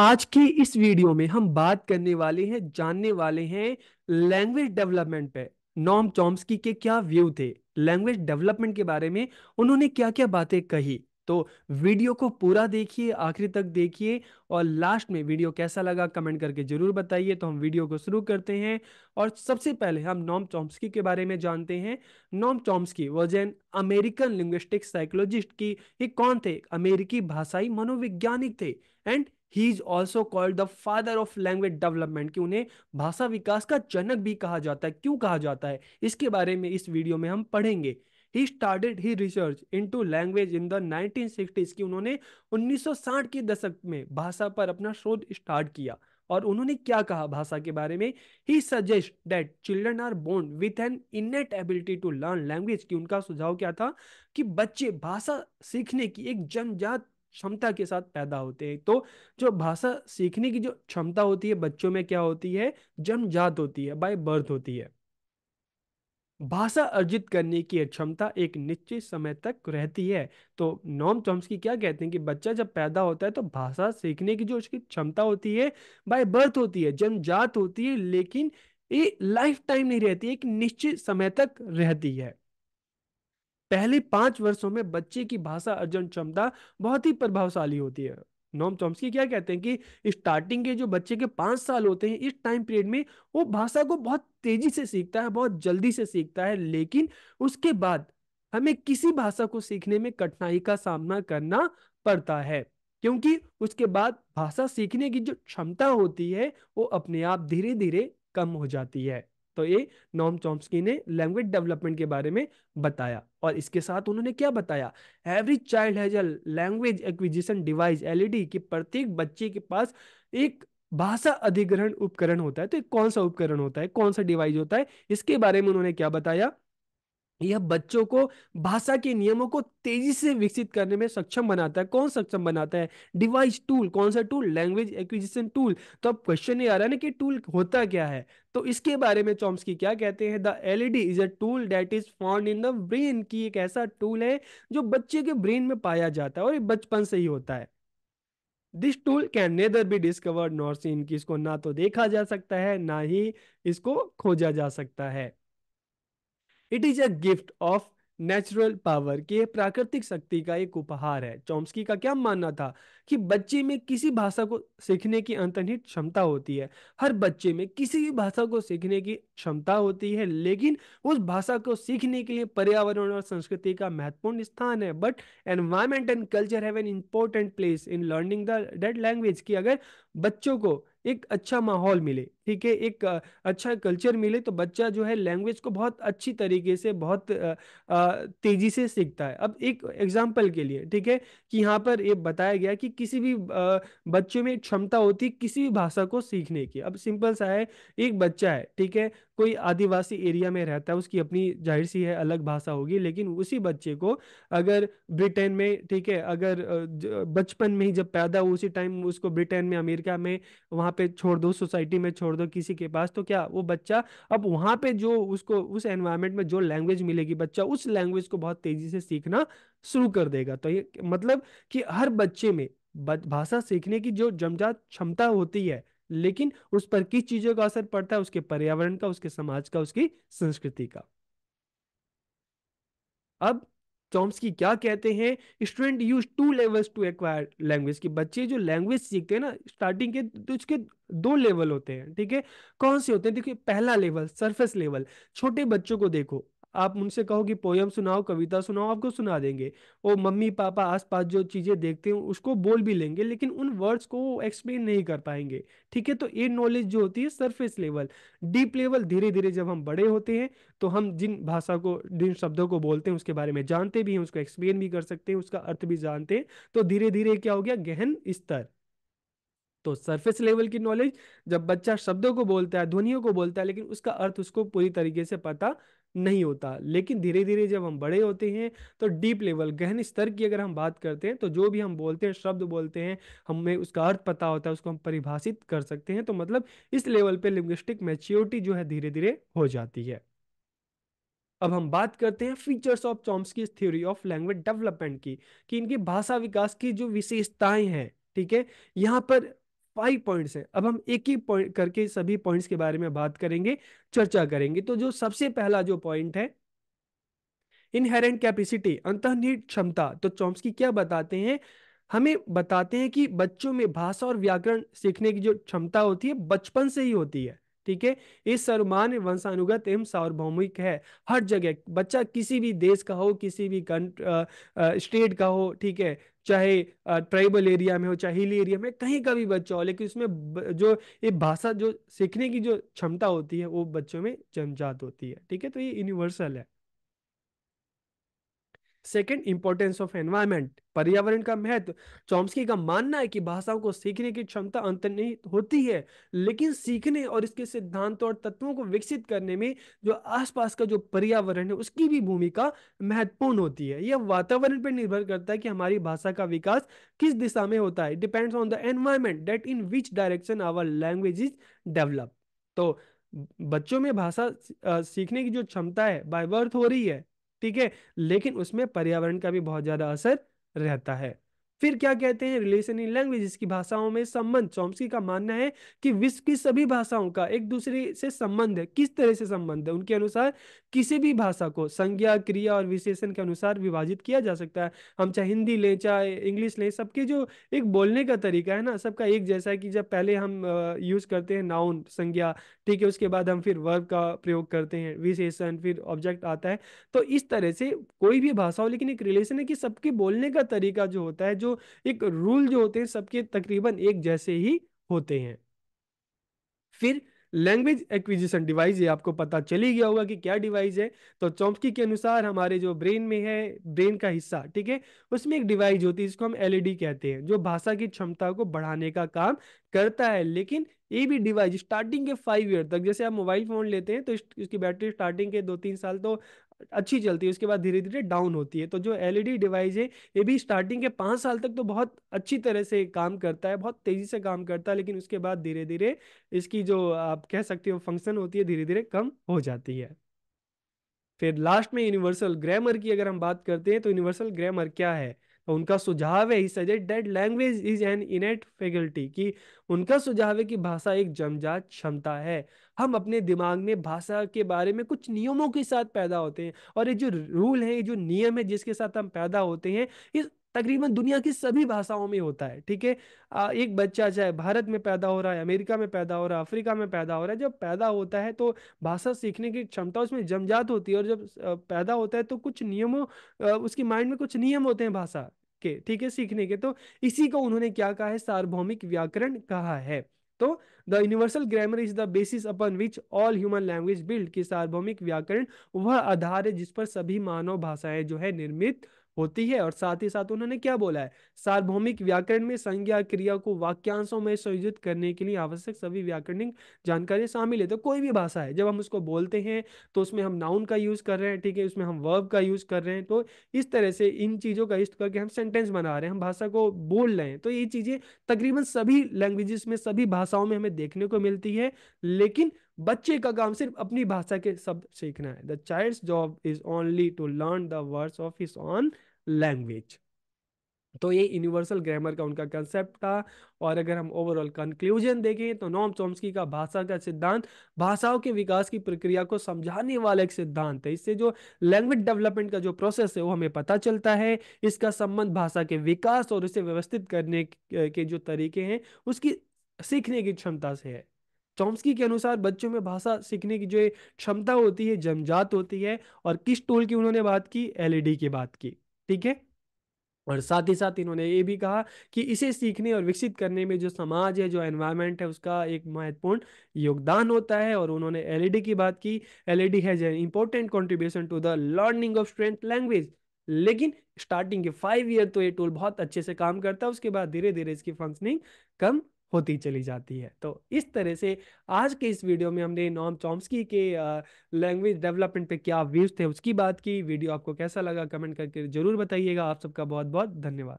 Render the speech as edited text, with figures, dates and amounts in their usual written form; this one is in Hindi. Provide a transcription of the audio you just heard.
आज की इस वीडियो में हम बात करने वाले हैं, जानने वाले हैं लैंग्वेज डेवलपमेंट पे। नोम चॉम्स्की के क्या व्यू थे लैंग्वेज डेवलपमेंट के बारे में, उन्होंने क्या क्या बातें कही। तो वीडियो को पूरा देखिए, आखिरी तक देखिए, और लास्ट में वीडियो कैसा लगा कमेंट करके जरूर बताइए। तो हम वीडियो को शुरू करते हैं। और सबसे पहले हम नोम चॉम्स्की के बारे में जानते हैं। Noam Chomsky was an American linguistic psychologist की। ये कौन थे? अमेरिकी भाषाई मनोवैज्ञानिक थे। And he is also called the father of language development, कि उन्हें भाषा विकास का जनक भी कहा जाता है। क्यों कहा जाता है, इसके बारे में इस वीडियो में हम पढ़ेंगे। He started he research into language in the 1960s, की उन्होंने 1960 के दशक में भाषा पर अपना शोध स्टार्ट किया। और उन्होंने क्या कहा भाषा के बारे में? He suggest that children are born with an innate ability to learn language, की उनका सुझाव क्या था कि बच्चे भाषा सीखने की एक जन्मजात क्षमता के साथ पैदा होते हैं। तो जो भाषा सीखने की जो क्षमता होती है बच्चों में, क्या होती है? जन्मजात होती है, बाय बर्थ होती है। भाषा अर्जित करने की क्षमता एक निश्चित समय तक रहती है। तो नॉम चॉम्स्की क्या कहते हैं कि बच्चा जब पैदा होता है तो भाषा सीखने की जो उसकी क्षमता होती है बाय बर्थ होती है, जन्मजात होती है, लेकिन ये लाइफ टाइम नहीं रहती, एक निश्चित समय तक रहती है। पहले 5 वर्षों में बच्चे की भाषा अर्जन क्षमता बहुत ही प्रभावशाली होती है। नोम चॉम्स्की क्या कहते हैं कि स्टार्टिंग के जो बच्चे के 5 साल होते हैं, इस टाइम पीरियड में वो भाषा को बहुत तेजी से सीखता है, बहुत जल्दी से सीखता है। लेकिन उसके बाद हमें किसी भाषा को सीखने में कठिनाई का सामना करना पड़ता है, क्योंकि उसके बाद भाषा सीखने की जो क्षमता होती है वो अपने आप धीरे धीरे कम हो जाती है। तो ये नोम चॉम्स्की ने लैंग्वेज डेवलपमेंट के बारे में बताया। और इसके साथ उन्होंने क्या बताया? Every child has a language acquisition device, LED, कि प्रत्येक बच्चे के पास एक भाषा अधिग्रहण उपकरण होता है। तो कौन सा उपकरण होता है, कौन सा डिवाइस होता है, इसके बारे में उन्होंने क्या बताया? यह बच्चों को भाषा के नियमों को तेजी से विकसित करने में सक्षम बनाता है। कौन सक्षम बनाता है? Device, tool. कौन सा टूल? Language acquisition tool. तो अब क्वेश्चन ये आ रहा है ना कि टूल होता क्या है। तो इसके बारे में चॉम्स्की क्या कहते हैं? The LED is a tool that is found in the brain, की एक ऐसा टूल है जो बच्चे के ब्रेन में पाया जाता है और ये बचपन से ही होता है। This tool can neither be discovered nor seen, की इसको ना तो देखा जा सकता है ना ही इसको खोजा जा सकता है। It is a gift of natural power, कि यह प्राकृतिक शक्ति का एक उपहार है। चॉम्स्की का क्या मानना था कि बच्चे में किसी भाषा को सीखने की अंतर्निहित क्षमता होती है। हर बच्चे में किसी भी भाषा को सीखने की क्षमता होती है, लेकिन उस भाषा को सीखने के लिए पर्यावरण और संस्कृति का महत्वपूर्ण स्थान है। But environment and culture have an important place in learning the that language, की अगर बच्चों को एक अच्छा माहौल मिले, ठीक है, एक अच्छा कल्चर मिले, तो बच्चा जो है लैंग्वेज को बहुत अच्छी तरीके से, बहुत तेजी से सीखता है। अब एक एग्जांपल के लिए, ठीक है, कि यहाँ पर ये बताया गया कि किसी भी बच्चे में क्षमता होती है किसी भी भाषा को सीखने की। अब सिंपल सा है, एक बच्चा है, ठीक है, कोई आदिवासी एरिया में रहता है, उसकी अपनी जाहिर सी है अलग भाषा होगी, लेकिन उसी बच्चे को अगर ब्रिटेन में, ठीक है, अगर बचपन में ही जब पैदा हो उसी टाइम उसको ब्रिटेन में, अमेरिका में वहां पे छोड़ दो, सोसाइटी में छोड़ दो किसी के पास, तो क्या वो बच्चा अब वहां पे जो उसको उस एनवायरनमेंट में जो लैंग्वेज मिलेगी, बच्चा उस लैंग्वेज को बहुत तेजी से सीखना शुरू कर देगा। तो ये मतलब कि हर बच्चे में भाषा सीखने की जो जन्मजात क्षमता होती है, लेकिन उस पर किस चीजों का असर पड़ता है? उसके पर्यावरण का, उसके समाज का, उसकी संस्कृति का। अब चॉम्स्की क्या कहते हैं? Student use 2 levels to acquire language, की बच्चे जो लैंग्वेज सीखते हैं ना स्टार्टिंग के, तो इसके 2 लेवल होते हैं, ठीक है। कौन से होते हैं? देखिए, पहला लेवल सरफेस लेवल। छोटे बच्चों को देखो, आप उनसे कहो कि पोयम सुनाओ, कविता सुनाओ, आपको सुना देंगे। वो मम्मी पापा आसपास जो चीजें देखते हैं उसको बोल भी लेंगे, लेकिन उन वर्ड्स को वो एक्सप्लेन नहीं कर पाएंगे, ठीक है। तो ये नॉलेज जो होती है सरफेस लेवल। डीप लेवल, धीरे धीरे जब हम बड़े होते हैं तो हम जिन भाषा को, जिन शब्दों को बोलते हैं उसके बारे में जानते भी हैं, उसको एक्सप्लेन भी कर सकते हैं, उसका अर्थ भी जानते हैं। तो धीरे धीरे क्या हो गया? गहन स्तर। तो सरफेस लेवल की नॉलेज, जब बच्चा शब्दों को बोलता है, ध्वनियों को बोलता है, लेकिन उसका अर्थ उसको पूरी तरीके से पता नहीं होता। लेकिन धीरे धीरे जब हम बड़े होते हैं तो डीप लेवल, गहन स्तर की अगर हम बात करते हैं, तो जो भी हम बोलते हैं, शब्द बोलते हैं, हमें उसका अर्थ पता होता है, उसको हम परिभाषित कर सकते हैं। तो मतलब इस लेवल पे लिंग्विस्टिक मैच्योरिटी जो है धीरे धीरे हो जाती है। अब हम बात करते हैं features of Chomsky theory of language development की, कि इनकी भाषा विकास की जो विशेषताएं हैं, ठीक है। यहाँ पर 5 पॉइंट्स हैं। अब हम एक एक पॉइंट करके सभी पॉइंट्स के बारे में बात करेंगे, चर्चा करेंगे। तो जो सबसे पहला जो पॉइंट है, इनहेरेंट कैपेसिटी, अंतर्निहित क्षमता। तो चॉम्स्की क्या बताते हैं, हमें बताते हैं कि बच्चों में भाषा और व्याकरण सीखने की जो क्षमता होती है बचपन से ही होती है। ठीक है, ये सर्वमान्य, वंशानुगत एवं सार्वभौमिक है। हर जगह बच्चा किसी भी देश का हो, किसी भी स्टेट का हो, ठीक है, चाहे ट्राइबल एरिया में हो, चाहे हिल एरिया में, कहीं का भी बच्चा हो, लेकिन उसमें जो ये भाषा जो सीखने की जो क्षमता होती है वो बच्चों में जन्मजात होती है। ठीक है, तो ये यूनिवर्सल है। सेकेंड, इंपॉर्टेंस ऑफ एनवायरनमेंट, पर्यावरण का महत्व। चॉम्स्की का मानना है कि भाषाओं को सीखने की क्षमता अंतर्निहित होती है, लेकिन सीखने और इसके सिद्धांतों और तत्वों को विकसित करने में जो आसपास का जो पर्यावरण है उसकी भी भूमिका महत्वपूर्ण होती है। यह वातावरण पर निर्भर करता है कि हमारी भाषा का विकास किस दिशा में होता है। Depends on the environment that in which direction our language is develop. तो बच्चों में भाषा सीखने की जो क्षमता है बाय बर्थ हो रही है, ठीक है, लेकिन उसमें पर्यावरण का भी बहुत ज्यादा असर रहता है। फिर क्या कहते हैं, रिलेशन इन लैंग्वेजेस की भाषाओं में संबंध। चॉम्स्की का मानना है कि विश्व की सभी भाषाओं का एक दूसरे से संबंध है। किस तरह से संबंध है, उनके अनुसार किसी भी भाषा को संज्ञा, क्रिया और विशेषण के अनुसार विभाजित किया जा सकता है। हम चाहे हिंदी लें, चाहे इंग्लिश लें, सबके जो एक बोलने का तरीका है ना, सबका एक जैसा है। कि जब पहले हम यूज करते हैं नाउन, संज्ञा, ठीक है, उसके बाद हम फिर वर्ब का प्रयोग करते हैं, विशेषण, फिर ऑब्जेक्ट आता है। तो इस तरह से कोई भी भाषा हो, लेकिन एक रिलेशन है कि सबके बोलने का तरीका जो होता है, जो एक रूल जो होते हैं, सबके तकरीबन एक जैसे ही होते हैं। फिर लैंग्वेज एक्विजिशन डिवाइस, ये आपको पता चल ही गया होगा कि क्या डिवाइस है। तो चॉम्स्की के अनुसार हमारे जो ब्रेन में है, ब्रेन का हिस्सा, ठीक है, उसमें एक डिवाइस होती है जिसको हम एलईडी कहते हैं, जो भाषा की क्षमता को बढ़ाने का काम करता है। लेकिन ये भी डिवाइस स्टार्टिंग के 5 ईयर तक, जैसे आप मोबाइल फोन लेते हैं तो इसकी बैटरी स्टार्टिंग के 2-3 साल तो अच्छी चलती है, उसके बाद धीरे धीरे डाउन होती है। तो जो एलईडी डिवाइस है ये भी स्टार्टिंग के 5 साल तक तो बहुत अच्छी तरह से काम करता है, बहुत तेजी से काम करता है, लेकिन उसके बाद धीरे धीरे इसकी जो आप कह सकते हो फंक्शन होती है धीरे धीरे कम हो जाती है। फिर लास्ट में यूनिवर्सल ग्रामर की अगर हम बात करते हैं तो यूनिवर्सल ग्रामर क्या है, तो उनका सुझाव है, he suggest that language is an innate faculty, कि उनका सुझाव है कि भाषा एक जन्मजात क्षमता है। हम अपने दिमाग में भाषा के बारे में कुछ नियमों के साथ पैदा होते हैं, और ये जो रूल है, ये जो नियम है जिसके साथ हम पैदा होते हैं, ये तकरीबन दुनिया की सभी भाषाओं में होता है। ठीक है, एक बच्चा चाहे भारत में पैदा हो रहा है, अमेरिका में पैदा हो रहा है, अफ्रीका में पैदा हो रहा है, जब पैदा होता है तो भाषा सीखने की क्षमता उसमें जन्मजात होती है। और जब पैदा होता है तो कुछ नियमों, उसकी माइंड में कुछ नियम होते हैं भाषा के, ठीक है, सीखने के। तो इसी को उन्होंने क्या कहा है, सार्वभौमिक व्याकरण कहा है। तो the universal grammar is the basis upon which all human language build, की सार्वभौमिक व्याकरण वह आधार है जिस पर सभी मानव भाषाएं जो है निर्मित होती है। और साथ ही साथ उन्होंने क्या बोला है, सार्वभौमिक व्याकरण में संज्ञा, क्रिया को वाक्यांशों में संयोजित करने के लिए आवश्यक सभी व्याकरणिक जानकारी शामिल है। तो कोई भी भाषा है, जब हम उसको बोलते हैं तो उसमें हम नाउन का यूज कर रहे हैं, ठीक है, उसमें हम वर्ब का यूज कर रहे हैं। तो इस तरह से इन चीजों का यूज करके हम सेंटेंस बना रहे हैं, हम भाषा को बोल रहे हैं। तो ये चीजें तकरीबन सभी लैंग्वेजेस में, सभी भाषाओं में हमें देखने को मिलती है। लेकिन बच्चे का काम सिर्फ अपनी भाषा के शब्द सीखना है। The child's job is only to learn the words of his own language. तो ये यूनिवर्सल ग्रामर का उनका कंसेप्ट था। और अगर हम ओवरऑल कंक्लूजन देखें तो नोम चॉम्स्की का भाषा का सिद्धांत भाषाओं के विकास की प्रक्रिया को समझाने वाला एक सिद्धांत है। इससे जो लैंग्वेज डेवलपमेंट का जो प्रोसेस है वो हमें पता चलता है। इसका संबंध भाषा के विकास और इसे व्यवस्थित करने के जो तरीके हैं उसकी सीखने की क्षमता से है। चॉम्स्की के अनुसार बच्चों में भाषा सीखने की जो एक क्षमता होती है जन्मजात होती है। और किस टूल की उन्होंने बात की, एलईडी की बात की, ठीक है। और साथ ही साथ इन्होंने ये भी कहा कि इसे सीखने और विकसित करने में जो समाज है, जो एनवायरनमेंट है, उसका एक महत्वपूर्ण योगदान होता है। और उन्होंने एलईडी की बात की, LED has an important contribution to the learning of strength language. लेकिन स्टार्टिंग के 5 ईयर तो ये टूल बहुत अच्छे से काम करता है, उसके बाद धीरे धीरे इसकी फंक्शनिंग कम होती चली जाती है। तो इस तरह से आज के इस वीडियो में हमने नॉम चॉम्स्की के लैंग्वेज डेवलपमेंट पे क्या व्यूज थे उसकी बात की। वीडियो आपको कैसा लगा कमेंट करके जरूर बताइएगा। आप सबका बहुत बहुत धन्यवाद।